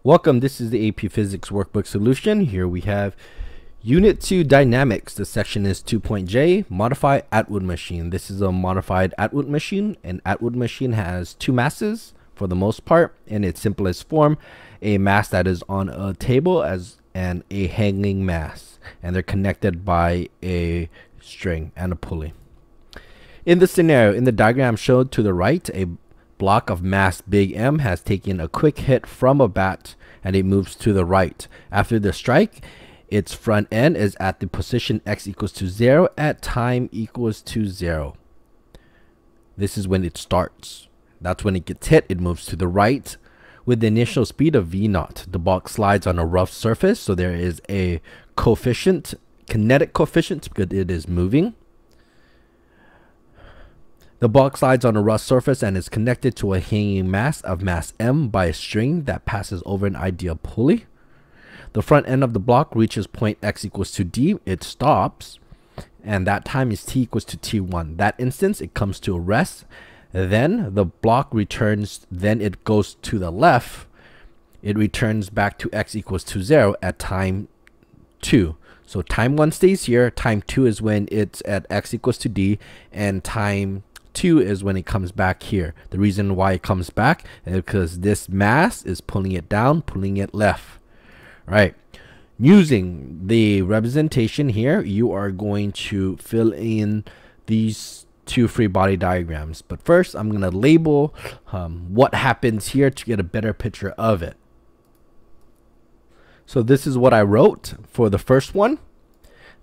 Welcome, this is the AP Physics Workbook solution. Here we have Unit 2 Dynamics. The section is 2.J, Modify Atwood Machine. This is a modified Atwood machine. An Atwood machine has two masses for the most part. In its simplest form, a mass that is on a table and a hanging mass. And they're connected by a string and a pulley. In the scenario, in the diagram showed to the right, a block of mass big M has taken a quick hit from a bat and it moves to the right. After the strike, its front end is at the position x equals to 0 at time equals to 0. This is when it starts. That's when it gets hit. It moves to the right with the initial speed of v0. The ball slides on a rough surface, so there is a coefficient, kinetic coefficient, because it is moving. The ball slides on a rough surface and is connected to a hanging mass of mass M by a string that passes over an ideal pulley. The front end of the block reaches point x equals to d. It stops, and that time is t equals to t1. That instance, it comes to a rest. Then the block returns, then it goes to the left. It returns back to x equals to 0 at time 2. So time 1 stays here. Time 2 is when it's at x equals to d, and time 2 is when it comes back here. The reason why it comes back is because this mass is pulling it down, pulling it left. Right. Using the representation here, you are going to fill in these two free body diagrams. But first, I'm going to label what happens here to get a better picture of it. So this is what I wrote for the first one.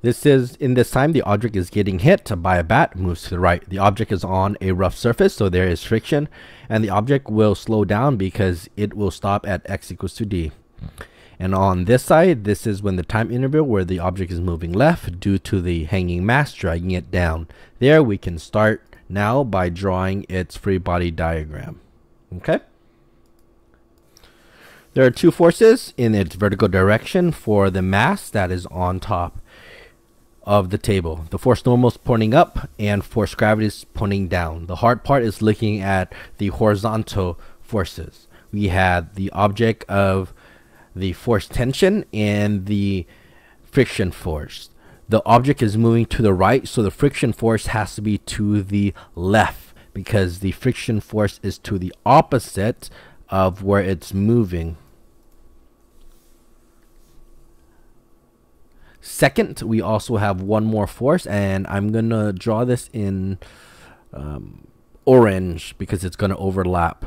This is, in this time, the object is getting hit by a bat, moves to the right. The object is on a rough surface, so there is friction, and the object will slow down because it will stop at x equals to d. And on this side, this is when the time interval where the object is moving left due to the hanging mass dragging it down. There we can start now by drawing its free body diagram. Okay? There are two forces in its vertical direction for the mass that is on top of the table. The force normal is pointing up and force gravity is pointing down. The hard part is looking at the horizontal forces. We had the object of the force tension and the friction force. The object is moving to the right, so the friction force has to be to the left because the friction force is to the opposite of where it's moving. Second, we also have one more force, and I'm going to draw this in orange because it's going to overlap.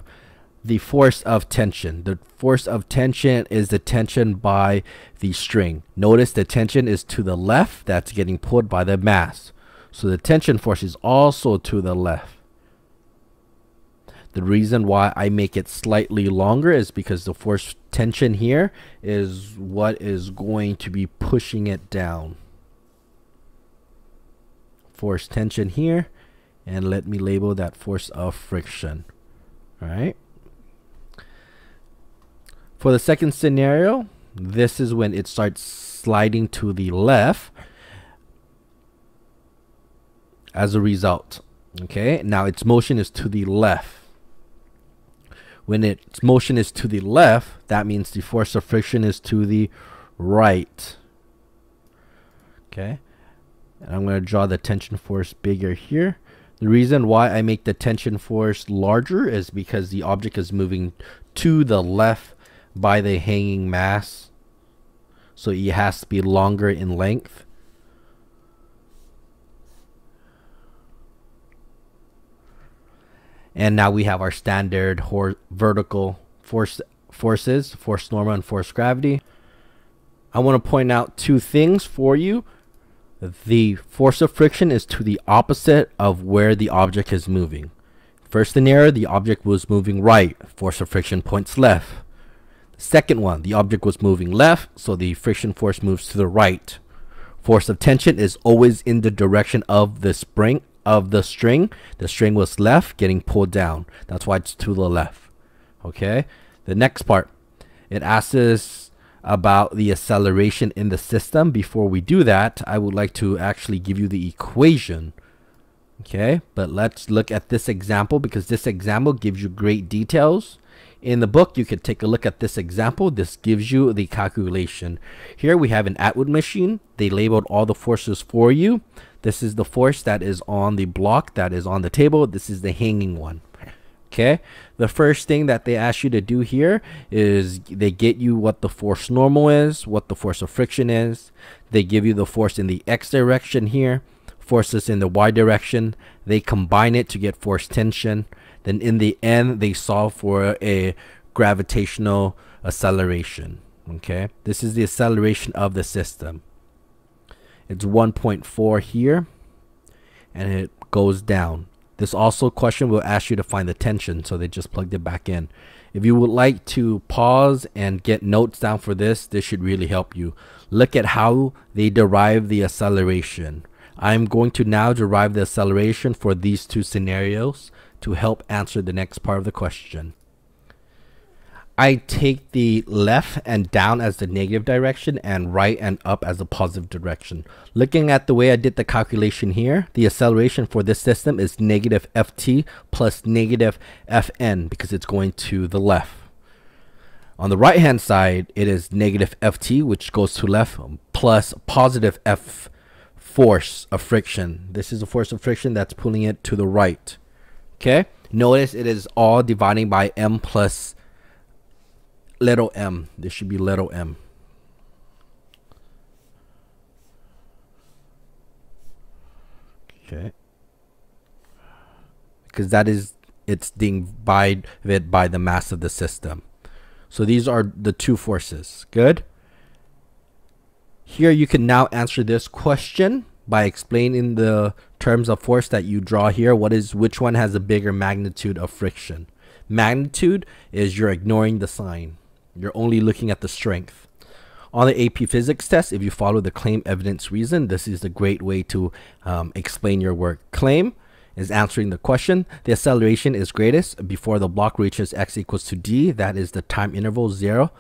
The force of tension. The force of tension is the tension by the string. Notice the tension is to the left. That's getting pulled by the mass. So the tension force is also to the left. The reason why I make it slightly longer is because the force tension here is what is going to be pushing it down. Force tension here, and let me label that force of friction. All right. For the second scenario, this is when it starts sliding to the left as a result. Okay, now its motion is to the left. When its motion is to the left, that means the force of friction is to the right. Okay, and I'm going to draw the tension force bigger here. The reason why I make the tension force larger is because the object is moving to the left by the hanging mass, so it has to be longer in length. And now we have our standard vertical forces, force normal and force gravity. I want to point out two things for you. The force of friction is to the opposite of where the object is moving. First scenario, the object was moving right. Force of friction points left. Second one, the object was moving left, so the friction force moves to the right. Force of tension is always in the direction of the spring of the string. The string was left, getting pulled down. That's why it's to the left. Okay, the next part, it asks us about the acceleration in the system. Before we do that, I would like to actually give you the equation. Okay, but let's look at this example because this example gives you great details In the book, you could take a look at this example. This gives you the calculation. Here we have an Atwood machine. They labeled all the forces for you. This is the force that is on the block that is on the table. This is the hanging one. Okay, the first thing that they ask you to do here is they get you what the force normal is, what the force of friction is. They give you the force in the X direction here, forces in the Y direction. They combine it to get force tension. Then in the end, they solve for a gravitational acceleration. Okay, this is the acceleration of the system. It's 1.4 here, and it goes down. This also question will ask you to find the tension, so they just plugged it back in. If you would like to pause and get notes down for this should really help you. Look at how they derive the acceleration. I'm going to now derive the acceleration for these two scenarios to help answer the next part of the question. I take the left and down as the negative direction and right and up as the positive direction. Looking at the way I did the calculation here, the acceleration for this system is negative ft plus negative fn because it's going to the left. On the right hand side, it is negative ft, which goes to left, plus positive f force of friction. This is the force of friction that's pulling it to the right. Okay, notice it is all dividing by m plus little m. This should be little m. Okay, because that is, it's divided by the mass of the system. So these are the two forces. Good. Here you can now answer this question by explaining the terms of force that you draw here. Which one has a bigger magnitude of friction? Magnitude is you're ignoring the sign. You're only looking at the strength. On the AP Physics test, if you follow the claim, evidence, reason, this is a great way to explain your work. Claim is answering the question. The acceleration is greatest before the block reaches x equals to d. That is the time interval 0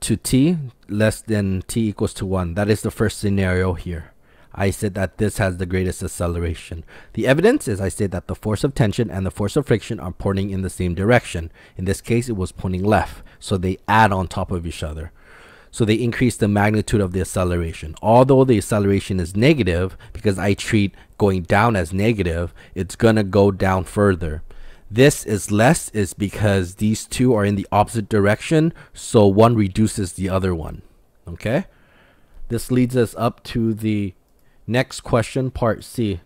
to t less than t equals to 1. That is the first scenario here. I said that this has the greatest acceleration. The evidence is I said that the force of tension and the force of friction are pointing in the same direction. In this case, it was pointing left. So they add on top of each other. So they increase the magnitude of the acceleration. Although the acceleration is negative, because I treat going down as negative, it's going to go down further. This is less is because these two are in the opposite direction. So one reduces the other one. Okay. This leads us up to the next question, part C.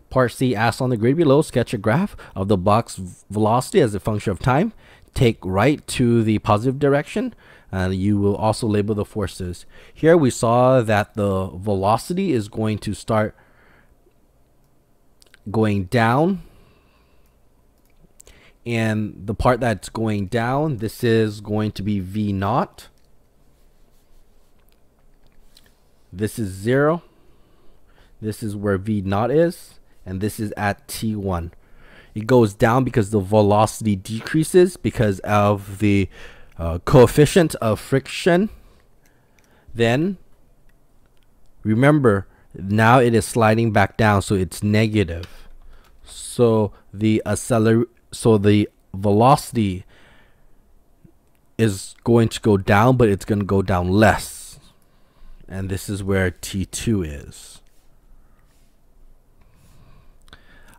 Part C asks, on the grid below, sketch a graph of the block's velocity as a function of time. Take right to the positive direction, and you will also label the forces. Here we saw that the velocity is going to start going down, and the part that's going down, this is going to be V naught. This is 0. This is where V naught is, and this is at T1. It goes down because the velocity decreases because of the coefficient of friction. Then remember, now it is sliding back down, so it's negative. So the velocity is going to go down, but it's going to go down less. And this is where T2 is.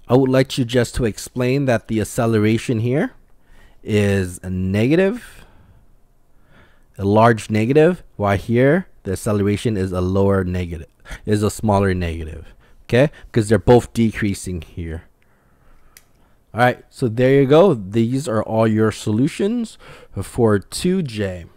I would like you just to explain that the acceleration here is a negative, a large negative, while here the acceleration is a lower negative, is a smaller negative. Okay, because they're both decreasing here. All right, so there you go. These are all your solutions for 2J.